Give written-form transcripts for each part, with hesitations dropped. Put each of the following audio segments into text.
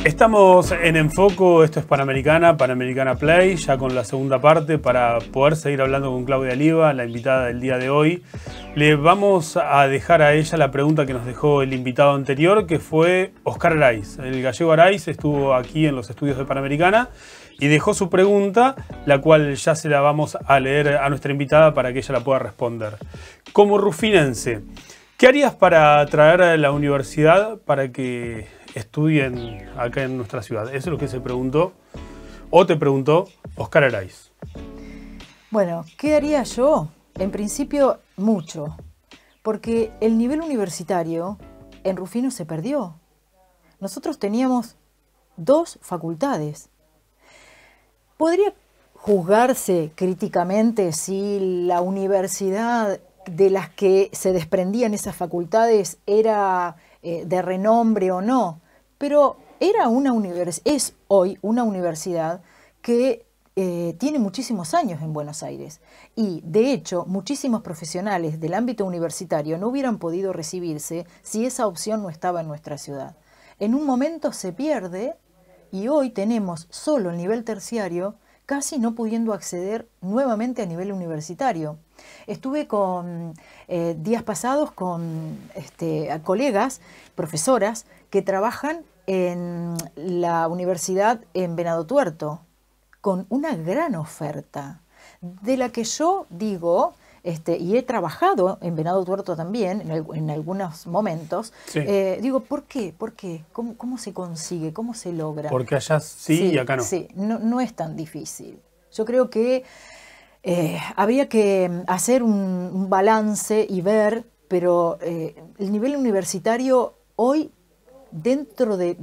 Estamos en Enfoco, esto es Panamericana, Panamericana Play, ya con la segunda parte para poder seguir hablando con Claudia Liva, la invitada del día de hoy. Le vamos a dejar a ella la pregunta que nos dejó el invitado anterior, que fue Oscar Araiz. El gallego Araiz estuvo aquí en los estudios de Panamericana y dejó su pregunta, la cual ya se la vamos a leer a nuestra invitada para que ella la pueda responder. Como rufinense, ¿qué harías para traer a la universidad para que estudien acá en nuestra ciudad? Eso es lo que se preguntó, o te preguntó Oscar Araiz. Bueno, ¿qué haría yo? En principio, mucho. Porque el nivel universitario en Rufino se perdió. Nosotros teníamos 2 facultades. Podría juzgarse críticamente si la universidad de las que se desprendían esas facultades era de renombre o no, pero es hoy una universidad que tiene muchísimos años en Buenos Aires y, de hecho, muchísimos profesionales del ámbito universitario no hubieran podido recibirse si esa opción no estaba en nuestra ciudad. En un momento se pierde y hoy tenemos solo el nivel terciario, casi no pudiendo acceder nuevamente a nivel universitario. Estuve días pasados con colegas, profesoras, que trabajan en la universidad en Venado Tuerto, con una gran oferta, de la que yo digo, y he trabajado en Venado Tuerto también, en algunos momentos, sí. Digo, ¿por qué? ¿Por qué? ¿Cómo se consigue? ¿Cómo se logra? Porque allá sí y acá no. Sí, no es tan difícil. Yo creo que habría que hacer un balance y ver, pero el nivel universitario hoy, dentro de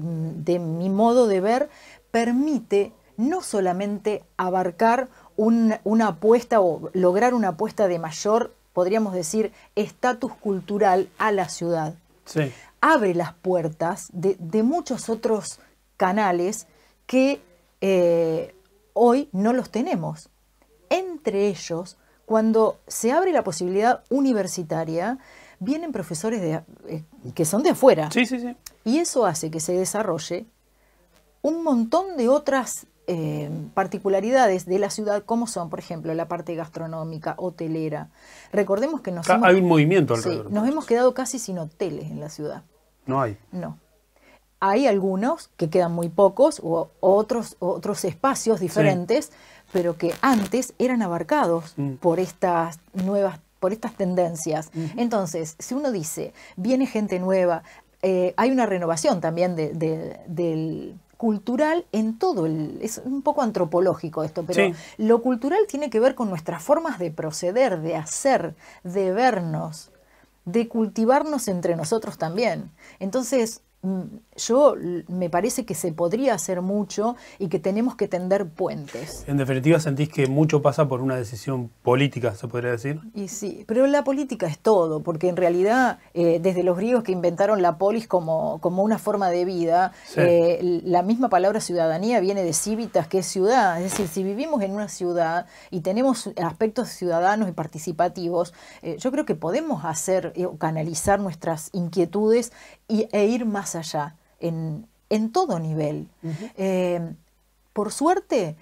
mi modo de ver, permite no solamente abarcar una apuesta o lograr una apuesta de mayor, podríamos decir, estatus cultural a la ciudad. Sí. Abre las puertas de muchos otros canales que hoy no los tenemos. Entre ellos, cuando se abre la posibilidad universitaria, vienen profesores que son de afuera. Sí, sí, sí. Y eso hace que se desarrolle un montón de otras particularidades de la ciudad, como son, por ejemplo, la parte gastronómica, hotelera. Recordemos que hay un movimiento alrededor. Sí, nos hemos quedado casi sin hoteles en la ciudad. No hay. No. Hay algunos, que quedan muy pocos, o otros espacios diferentes, sí, pero que antes eran abarcados por estas tendencias. Entonces, si uno dice, viene gente nueva, hay una renovación también del cultural en todo. Es un poco antropológico esto, pero sí, lo cultural tiene que ver con nuestras formas de proceder, de hacer, de vernos, de cultivarnos entre nosotros también. Entonces, me parece que se podría hacer mucho y que tenemos que tender puentes. En definitiva, ¿sentís que mucho pasa por una decisión política, se podría decir? Y sí, pero la política es todo, porque en realidad, desde los griegos que inventaron la polis como una forma de vida, sí, la misma palabra ciudadanía viene de civitas, que es ciudad. Es decir, si vivimos en una ciudad y tenemos aspectos ciudadanos y participativos, yo creo que podemos canalizar nuestras inquietudes e ir más allá, en todo nivel. Por suerte,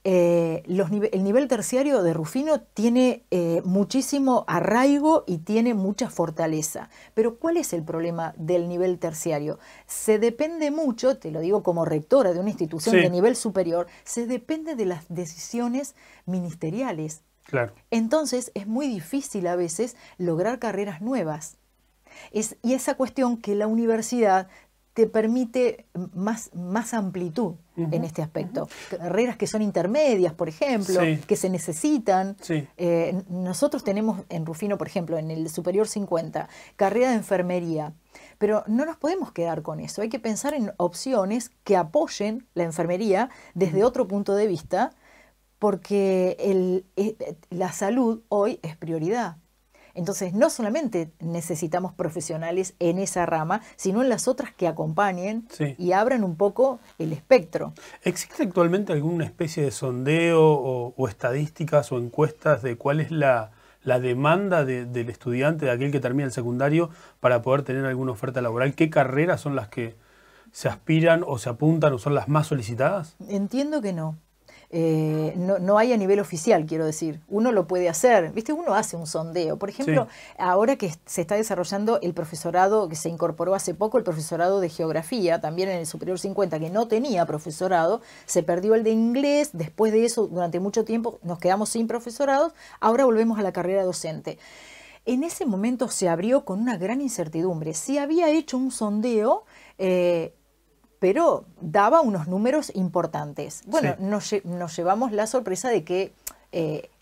el nivel terciario de Rufino tiene muchísimo arraigo y tiene mucha fortaleza. Pero ¿cuál es el problema del nivel terciario? Se depende mucho, te lo digo como rectora de una institución, sí, de nivel superior, se depende de las decisiones ministeriales. Claro. Entonces es muy difícil a veces lograr carreras nuevas. Y esa cuestión que la universidad te permite más amplitud en este aspecto. Carreras que son intermedias, por ejemplo, Sí. que se necesitan. Sí. Nosotros tenemos en Rufino, por ejemplo, en el Superior 50, carrera de enfermería. Pero no nos podemos quedar con eso. Hay que pensar en opciones que apoyen la enfermería desde otro punto de vista, porque la salud hoy es prioridad. Entonces, no solamente necesitamos profesionales en esa rama, sino en las otras que acompañen y abran un poco el espectro. ¿Existe actualmente alguna especie de sondeo o estadísticas o encuestas de cuál es la demanda del estudiante, de aquel que termina el secundario, para poder tener alguna oferta laboral? ¿Qué carreras son las que se aspiran o se apuntan o son las más solicitadas? Entiendo que no. No hay a nivel oficial, quiero decir. Uno lo puede hacer, ¿viste? Uno hace un sondeo. Por ejemplo, ahora que se está desarrollando el profesorado, que se incorporó hace poco, el profesorado de geografía, también en el Superior 50, que no tenía profesorado, se perdió el de inglés, después de eso, durante mucho tiempo, nos quedamos sin profesorados, ahora volvemos a la carrera docente. En ese momento se abrió con una gran incertidumbre. Se había hecho un sondeo, pero daba unos números importantes. Bueno, nos llevamos la sorpresa de que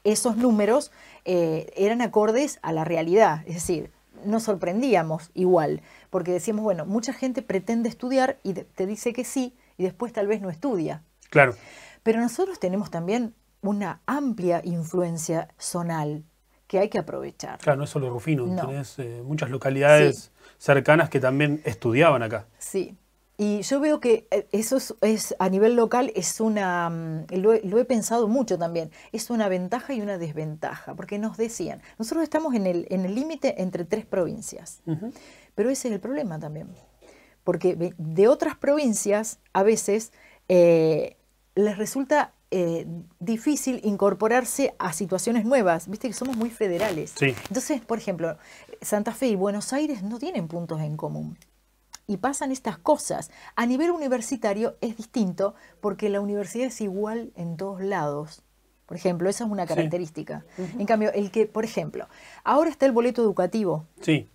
esos números eran acordes a la realidad. Es decir, nos sorprendíamos igual, porque decíamos, bueno, mucha gente pretende estudiar y te dice que sí, y después tal vez no estudia. Claro. Pero nosotros tenemos también una amplia influencia zonal que hay que aprovechar. Claro, no es solo Rufino, tenés muchas localidades cercanas que también estudiaban acá. Sí. Y yo veo que eso es a nivel local, es lo he pensado mucho también, es una ventaja y una desventaja, porque nos decían, nosotros estamos en el límite entre 3 provincias, pero ese es el problema también, porque de otras provincias a veces les resulta difícil incorporarse a situaciones nuevas, viste que somos muy federales. Sí. Entonces, por ejemplo, Santa Fe y Buenos Aires no tienen puntos en común. Y pasan estas cosas. A nivel universitario es distinto porque la universidad es igual en todos lados. Por ejemplo, esa es una característica. En cambio, por ejemplo, ahora está el boleto educativo. Sí.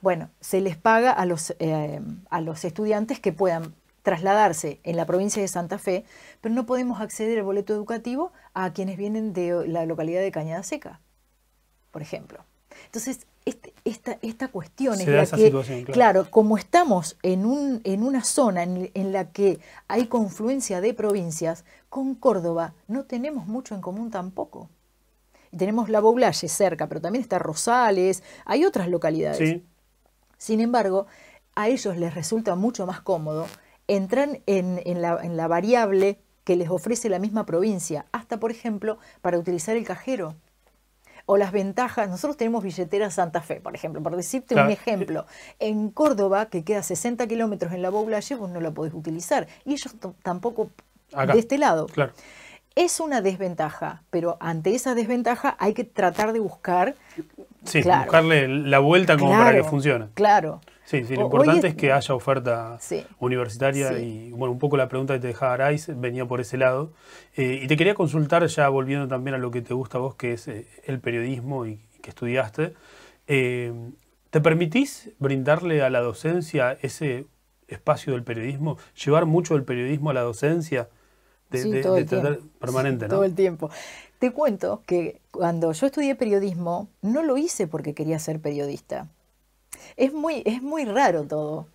Bueno, se les paga a los estudiantes que puedan trasladarse en la provincia de Santa Fe, pero no podemos acceder al boleto educativo a quienes vienen de la localidad de Cañada Seca, por ejemplo. Entonces, esta cuestión es la que, situación, claro, como estamos en una zona en la que hay confluencia de provincias, con Córdoba no tenemos mucho en común tampoco. Tenemos La Boulaye cerca, pero también está Rosales, hay otras localidades. Sí. Sin embargo, a ellos les resulta mucho más cómodo entrar en la variable que les ofrece la misma provincia, hasta, por ejemplo, para utilizar el cajero. O las ventajas, nosotros tenemos billetera Santa Fe, por ejemplo, por decirte un ejemplo. En Córdoba, que queda 60 kilómetros en La Boulaye, vos no la podés utilizar. Y ellos tampoco acá, de este lado. Claro. Es una desventaja, pero ante esa desventaja hay que tratar de buscar... Sí, buscarle la vuelta como para que funcione. Claro. Sí, lo importante es que haya oferta universitaria y, bueno, un poco la pregunta que te dejaba Araiz venía por ese lado. Y te quería consultar, ya volviendo también a lo que te gusta a vos, que es el periodismo y que estudiaste. ¿Te permitís brindarle a la docencia ese espacio del periodismo? ¿Llevar mucho del periodismo a la docencia? Todo el tiempo. Permanente, ¿no? Todo el tiempo. Te cuento que cuando yo estudié periodismo, no lo hice porque quería ser periodista. Es muy raro todo.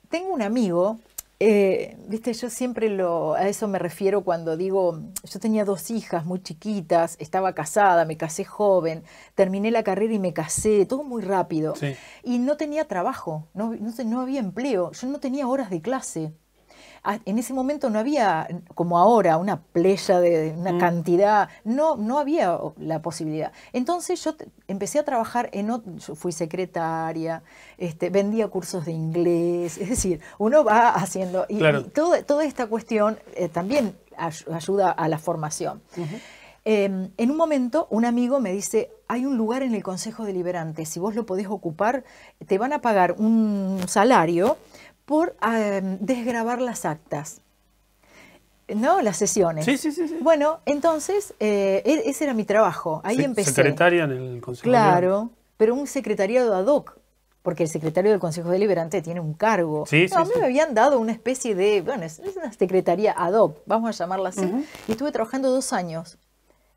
Tengo un amigo, viste, yo siempre a eso me refiero cuando digo, yo tenía 2 hijas muy chiquitas, estaba casada, me casé joven, terminé la carrera y me casé, todo muy rápido. Sí. Y no tenía trabajo, no había empleo, yo no tenía horas de clase. En ese momento no había, como ahora, una playa de una cantidad, no había la posibilidad. Entonces yo empecé a trabajar yo fui secretaria, vendía cursos de inglés, es decir, uno va haciendo, y toda esta cuestión también ayuda a la formación. En un momento un amigo me dice, hay un lugar en el Consejo Deliberante, si vos lo podés ocupar, te van a pagar un salario por desgravar las actas. ¿no? Las sesiones. Sí, sí, sí, sí. Bueno, entonces, ese era mi trabajo. Ahí empecé. Secretaria en el Consejo Claro, pero un secretariado ad hoc, porque el secretario del Consejo Deliberante tiene un cargo. Sí, No, a sí, mí sí. me habían dado una especie de, bueno, es una secretaría ad hoc, vamos a llamarla así. Y estuve trabajando 2 años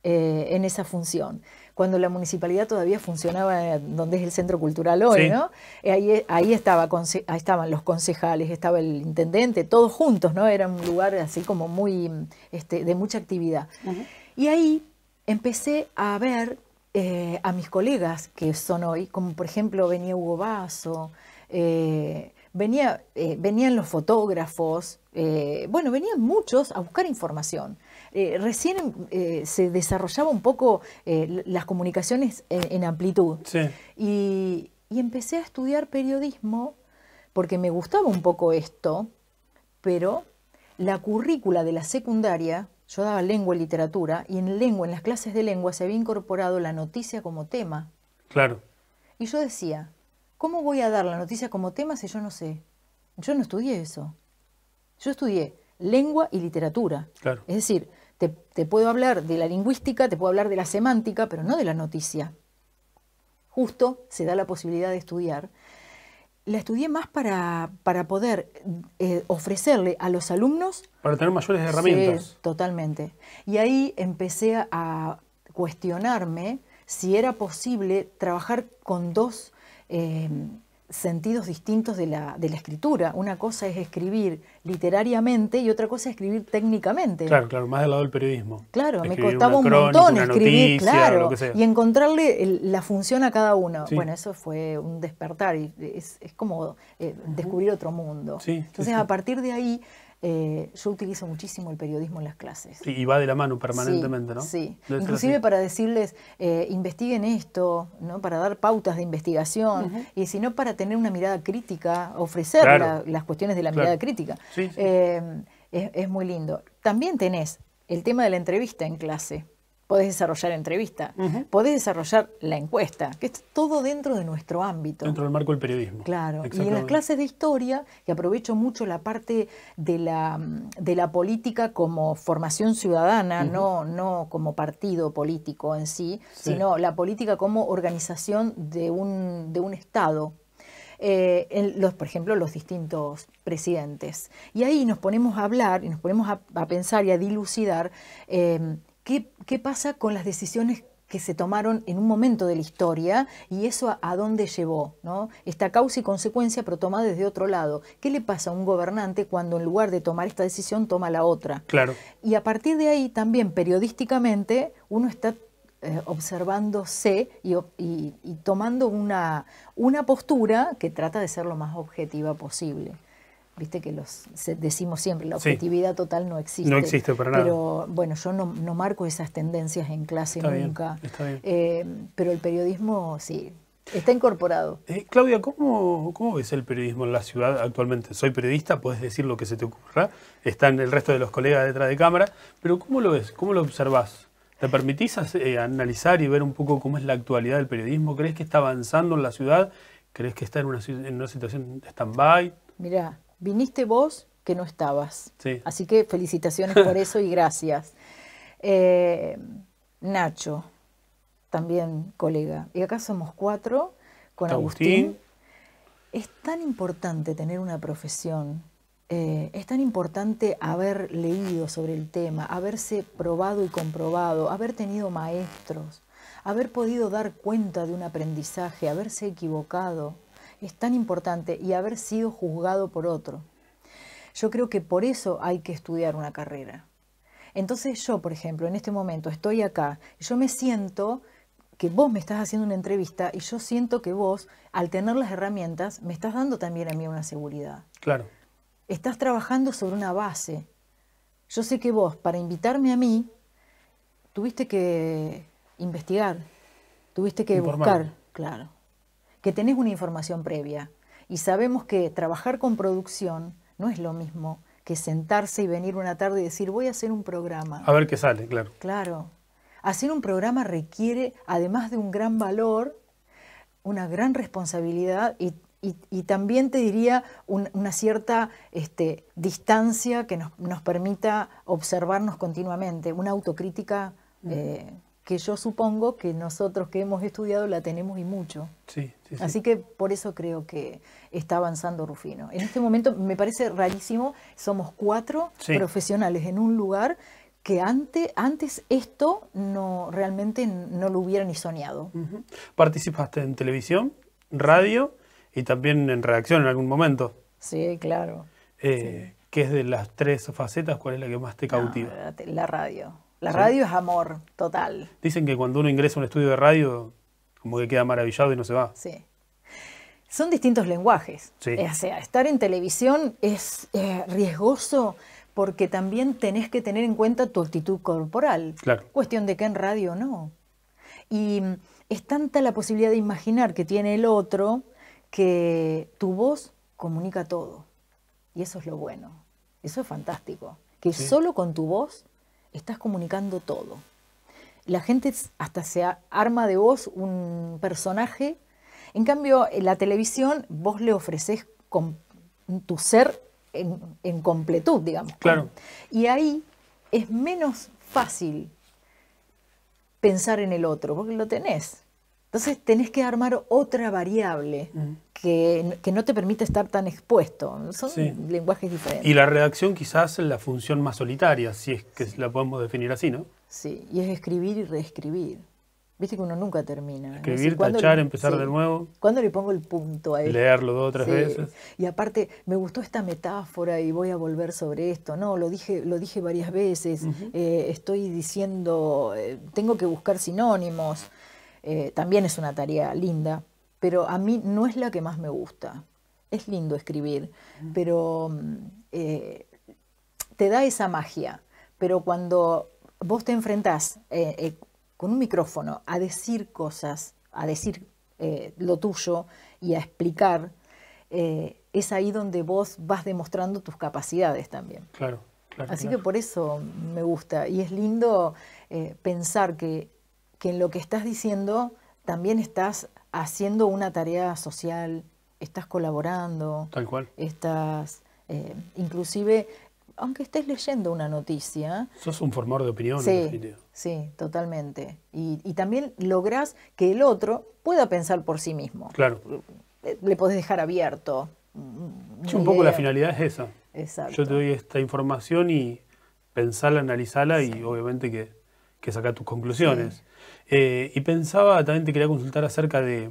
en esa función, cuando la municipalidad todavía funcionaba donde es el Centro Cultural hoy, Sí. ¿no? Ahí estaban los concejales, estaba el intendente, todos juntos, ¿no? Era un lugar así como muy, de mucha actividad. Y ahí empecé a ver a mis colegas que son hoy, como por ejemplo venía Hugo Basso, venían los fotógrafos, bueno, venían muchos a buscar información. Recién se desarrollaba un poco las comunicaciones en amplitud. Sí. Y empecé a estudiar periodismo porque me gustaba un poco esto, pero la currícula de la secundaria, yo daba lengua y literatura, y en las clases de lengua se había incorporado la noticia como tema. Claro. Y yo decía, ¿cómo voy a dar la noticia como tema si yo no sé? Yo no estudié eso. Yo estudié lengua y literatura. Claro. Es decir, te puedo hablar de la lingüística, te puedo hablar de la semántica, pero no de la noticia. Justo se da la posibilidad de estudiar. La estudié más para poder ofrecerle a los alumnos... Para tener mayores herramientas. Sí, totalmente. Y ahí empecé a cuestionarme si era posible trabajar con 2 sentidos distintos de la escritura. Una cosa es escribir literariamente y otra cosa es escribir técnicamente. Claro, claro, más del lado del periodismo. Claro, me Escribir costaba un una crónica, montón una escribir, noticia, claro, lo que sea. y encontrarle la función a cada uno. Sí. Bueno, eso fue un despertar, y es como descubrir otro mundo. Sí, sí, Entonces, sí. a partir de ahí, yo utilizo muchísimo el periodismo en las clases. Sí, y va de la mano permanentemente, Sí, ¿no? sí. Debe ser Inclusive así. para decirles, investiguen esto, ¿no? Para dar pautas de investigación, y si no para tener una mirada crítica, ofrecer Claro. las cuestiones de la Claro. mirada crítica. Sí, sí. Es muy lindo. También tenés el tema de la entrevista en clase. Podés desarrollar entrevista, podés desarrollar la encuesta, que es todo dentro de nuestro ámbito. Dentro del marco del periodismo. Claro, y en las Exactamente. clases de historia, que aprovecho mucho la parte de la política como formación ciudadana, no como partido político en sí, sino la política como organización de un Estado. Por ejemplo, los distintos presidentes. Y ahí nos ponemos a hablar y nos ponemos a pensar y a dilucidar qué pasa con las decisiones que se tomaron en un momento de la historia y eso a dónde llevó, ¿no? Esta causa y consecuencia, pero tomada desde otro lado. ¿Qué le pasa a un gobernante cuando en lugar de tomar esta decisión toma la otra? Claro. Y a partir de ahí también periodísticamente uno está observándose y tomando una postura que trata de ser lo más objetiva posible. Viste que decimos siempre, la objetividad total no existe. No existe para nada. Pero bueno, yo no marco esas tendencias en clase nunca. Está bien. Pero el periodismo sí, está incorporado. Claudia, ¿cómo ves el periodismo en la ciudad actualmente? Soy periodista, puedes decir lo que se te ocurra. Están el resto de los colegas detrás de cámara. Pero ¿cómo lo ves? ¿Cómo lo observás? ¿Te permitís analizar y ver un poco cómo es la actualidad del periodismo? ¿Crees que está avanzando en la ciudad? ¿Crees que está en una situación de stand-by? Mirá, viniste vos que no estabas. Sí. Así que felicitaciones por eso y gracias. Nacho, también colega. Y acá somos 4 con Agustín. Es tan importante tener una profesión. Es tan importante haber leído sobre el tema, haberse probado y comprobado, haber tenido maestros, haber podido dar cuenta de un aprendizaje, haberse equivocado. Es tan importante y haber sido juzgado por otro. Yo creo que por eso hay que estudiar una carrera. Entonces yo, por ejemplo, en este momento estoy acá, yo me siento que vos me estás haciendo una entrevista y yo siento que vos, al tener las herramientas, me estás dando también a mí una seguridad. Claro. Estás trabajando sobre una base. Yo sé que vos, para invitarme a mí, tuviste que investigar, tuviste que buscar, claro, que tenés una información previa. Y sabemos que trabajar con producción no es lo mismo que sentarse y venir una tarde y decir, voy a hacer un programa. A ver qué sale, claro. Claro. Hacer un programa requiere, además de un gran valor, una gran responsabilidad y también te diría una cierta distancia que nos permita observarnos continuamente, una autocrítica que yo supongo que nosotros que hemos estudiado la tenemos y mucho. Sí, sí, sí. Así que por eso creo que está avanzando Rufino. En este momento me parece rarísimo, somos 4 profesionales en un lugar que antes esto realmente no lo hubiera ni soñado. ¿Participaste en televisión, radio y también en redacción en algún momento? Sí, claro. ¿Qué es de las 3 facetas? ¿Cuál es la que más te cautiva? No, la radio. La radio es amor total. Dicen que cuando uno ingresa a un estudio de radio, como que queda maravillado y no se va. Sí. Son distintos lenguajes. Sí. O sea, estar en televisión es riesgoso porque también tenés que tener en cuenta tu actitud corporal. Claro. Cuestión de que en radio no. Y es tanta la posibilidad de imaginar que tiene el otro que tu voz comunica todo. Y eso es lo bueno. Eso es fantástico. Que solo con tu voz estás comunicando todo. La gente hasta se arma de vos un personaje. En cambio, en la televisión vos le ofreces tu ser en completud, digamos. Claro. Y ahí es menos fácil pensar en el otro, porque lo tenés. Entonces tenés que armar otra variable que no te permite estar tan expuesto. Son lenguajes diferentes. Y la redacción quizás es la función más solitaria, si es que la podemos definir así, ¿no? Sí, y es escribir y reescribir. Viste que uno nunca termina. Escribir, tachar, empezar de nuevo. ¿Cuándo le pongo el punto a esto? Leerlo 2 o 3 veces. Y aparte, me gustó esta metáfora y voy a volver sobre esto. No, lo dije varias veces. Estoy diciendo, tengo que buscar sinónimos. También es una tarea linda, pero a mí no es la que más me gusta. Es lindo escribir, pero te da esa magia. Pero cuando vos te enfrentás con un micrófono a decir cosas, a decir lo tuyo y a explicar, es ahí donde vos vas demostrando tus capacidades también. Claro, claro. Así que por eso me gusta. Y es lindo pensar que en lo que estás diciendo también estás haciendo una tarea social, estás colaborando. Tal cual. Estás, inclusive, aunque estés leyendo una noticia... Sos un formador de opinión, en definitiva. Sí, totalmente. Y también lográs que el otro pueda pensar por sí mismo. Claro. Le podés dejar abierto. Sí, un poco la finalidad es esa. Exacto. Yo te doy esta información y pensarla, analizarla y obviamente que sacar tus conclusiones. Y pensaba, también te quería consultar acerca de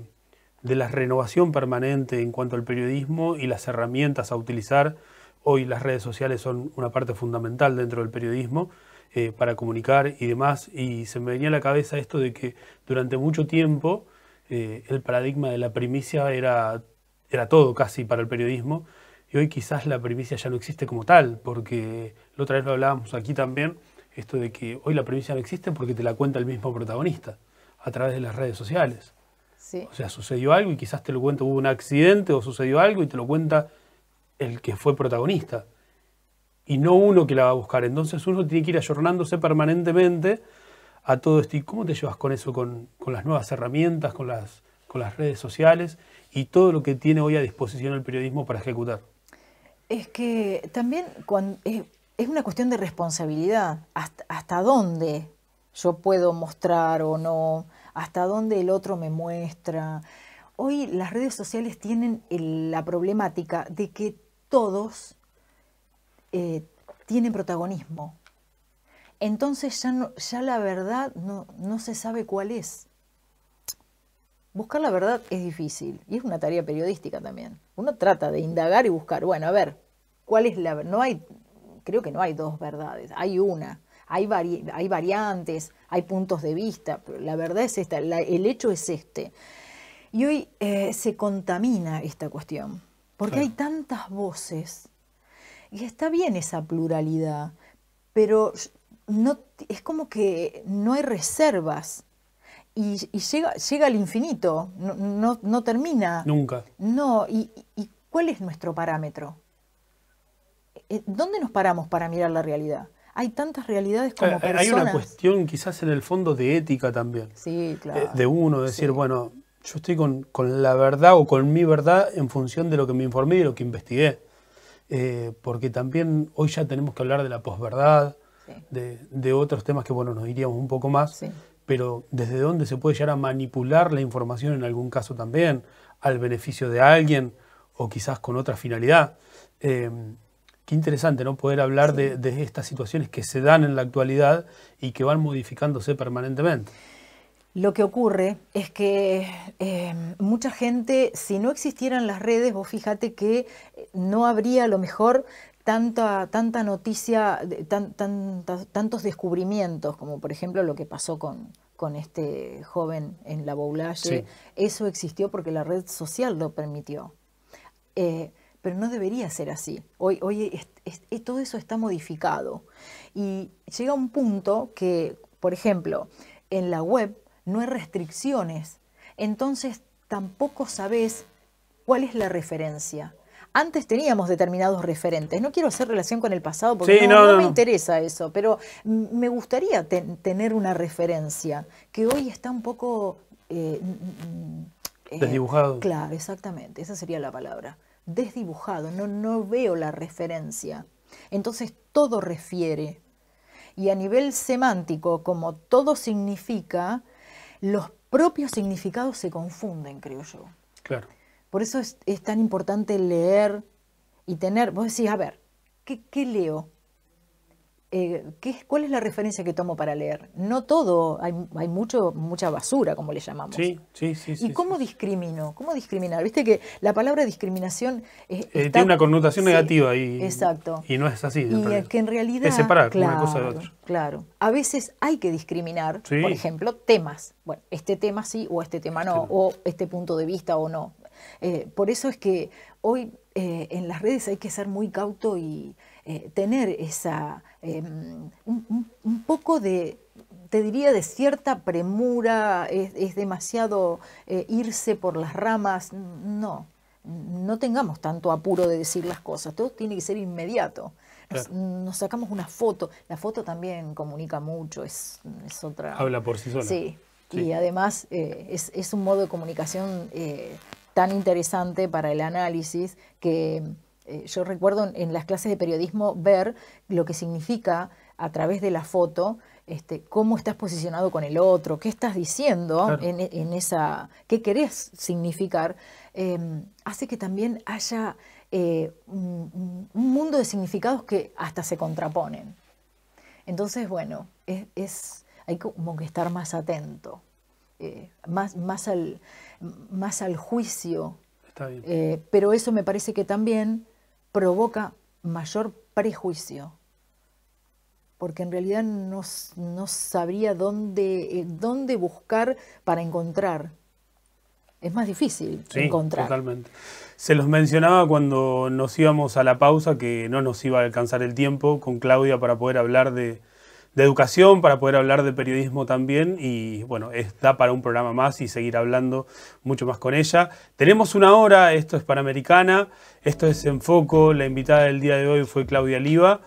la renovación permanente en cuanto al periodismo y las herramientas a utilizar. Hoy las redes sociales son una parte fundamental dentro del periodismo para comunicar y demás. Y se me venía a la cabeza esto de que durante mucho tiempo el paradigma de la primicia era todo casi para el periodismo. Y hoy quizás la primicia ya no existe como tal, porque la otra vez lo hablábamos aquí también, esto de que hoy la primicia no existe porque te la cuenta el mismo protagonista a través de las redes sociales. Sí. O sea, sucedió algo y quizás te lo cuenta, hubo un accidente o sucedió algo y te lo cuenta el que fue protagonista. Y no uno que la va a buscar. Entonces uno tiene que ir ayornándose permanentemente a todo esto. ¿Y cómo te llevas con eso, con las nuevas herramientas, con las redes sociales y todo lo que tiene hoy a disposición el periodismo para ejecutar? Es que también es una cuestión de responsabilidad. ¿Hasta dónde yo puedo mostrar o no? ¿Hasta dónde el otro me muestra? Hoy las redes sociales tienen la problemática de que todos tienen protagonismo. Entonces ya la verdad no se sabe cuál es. Buscar la verdad es difícil y es una tarea periodística también. Uno trata de indagar y buscar, bueno, a ver, ¿cuál es la verdad? Creo que no hay 2 verdades, hay una. Hay variantes, hay puntos de vista, pero la verdad es esta, el hecho es este. Y hoy se contamina esta cuestión, porque hay tantas voces, y está bien esa pluralidad, pero es como que no hay reservas, y llega al infinito, no termina. Nunca. No, ¿y cuál es nuestro parámetro? ¿Dónde nos paramos para mirar la realidad? Hay tantas realidades como personas. Hay una cuestión quizás en el fondo de ética también. Sí, claro. De uno, decir, bueno, Yo estoy con la verdad o con mi verdad en función de lo que me informé y de lo que investigué. Porque también hoy ya tenemos que hablar de la posverdad, Sí. de otros temas que, bueno, nos iríamos un poco más, Sí. pero desde dónde se puede llegar a manipular la información en algún caso también, al beneficio de alguien o quizás con otra finalidad. Qué interesante, ¿no? Poder hablar Sí. de estas situaciones que se dan en la actualidad y que van modificándose permanentemente. Lo que ocurre es que mucha gente, si no existieran las redes, vos fíjate que no habría a lo mejor tanta noticia, tantos descubrimientos, como por ejemplo lo que pasó con este joven en la Boulaye. Sí. Eso existió porque la red social lo permitió. Pero no debería ser así. Hoy todo eso está modificado. Y llega un punto que, por ejemplo, en la web no hay restricciones. Entonces tampoco sabés cuál es la referencia. Antes teníamos determinados referentes. No quiero hacer relación con el pasado porque Sí, no me interesa eso, pero me gustaría tener una referencia que hoy está un poco... Desdibujado. Claro, exactamente, esa sería la palabra. Desdibujado, no veo la referencia. Entonces todo refiere. Y a nivel semántico, como todo significa, los propios significados se confunden, creo yo. Claro. Por eso es tan importante leer y tener, vos decís, a ver, ¿qué leo? ¿Cuál es la referencia que tomo para leer? No todo, hay mucha basura, como le llamamos. Sí. ¿Y cómo discrimino? ¿Cómo discriminar? Viste que la palabra discriminación tiene una connotación negativa exacto. Y no es así. Y que en realidad es separar claro, una cosa de otra. Claro. A veces hay que discriminar, Sí. por ejemplo, temas. Bueno, este tema sí o este tema no, o este punto de vista o no. Por eso es que hoy en las redes hay que ser muy cauto y tener esa un poco de, te diría, de cierta premura, es demasiado irse por las ramas. No tengamos tanto apuro de decir las cosas, todo tiene que ser inmediato. Nos sacamos una foto, la foto también comunica mucho, es otra... Habla por sí sola. Sí, y además es un modo de comunicación tan interesante para el análisis que yo recuerdo en las clases de periodismo ver lo que significa a través de la foto, cómo estás posicionado con el otro, qué estás diciendo, claro, en esa, qué querés significar, hace que también haya un mundo de significados que hasta se contraponen. Entonces, bueno, hay como que estar más atento, más al juicio. Está bien. Pero eso me parece que también provoca mayor prejuicio, porque en realidad no sabría dónde buscar para encontrar. Es más difícil encontrar. Totalmente. Se los mencionaba cuando nos íbamos a la pausa que no nos iba a alcanzar el tiempo con Claudia para poder hablar de educación, para poder hablar de periodismo también, y bueno, da para un programa más y seguir hablando mucho más con ella. Tenemos una hora, esto es Panamericana, esto es En Foco, la invitada del día de hoy fue Claudia Liva,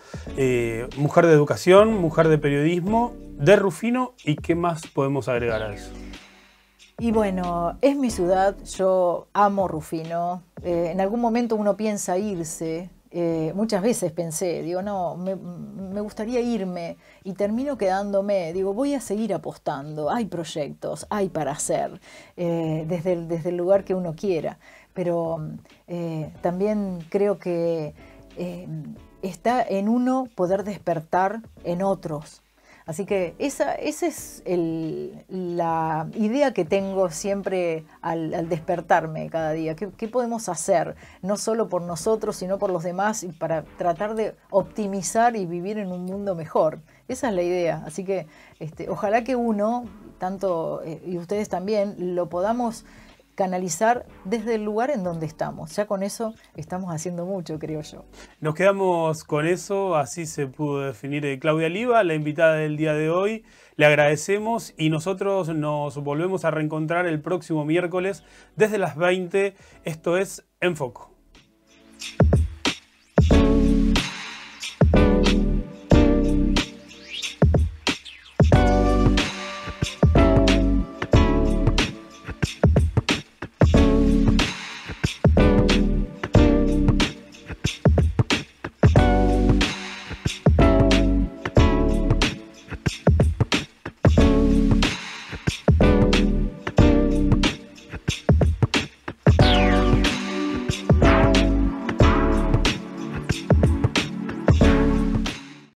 mujer de educación, mujer de periodismo, de Rufino, ¿y qué más podemos agregar a eso? Y bueno, es mi ciudad, yo amo Rufino, en algún momento uno piensa irse. Muchas veces pensé, digo, no, me gustaría irme y termino quedándome, digo, voy a seguir apostando, hay proyectos, hay para hacer, desde el lugar que uno quiera, pero también creo que está en uno poder despertar en otros. Así que esa es la idea que tengo siempre al despertarme cada día. ¿Qué podemos hacer? No solo por nosotros, sino por los demás, y para tratar de optimizar y vivir en un mundo mejor. Esa es la idea. Así que ojalá que uno, tanto y ustedes también, lo podamos canalizar desde el lugar en donde estamos. Ya con eso estamos haciendo mucho, creo yo. Nos quedamos con eso, así se pudo definir Claudia Liva, la invitada del día de hoy. Le agradecemos y nosotros nos volvemos a reencontrar el próximo miércoles desde las 20. Esto es En Foco.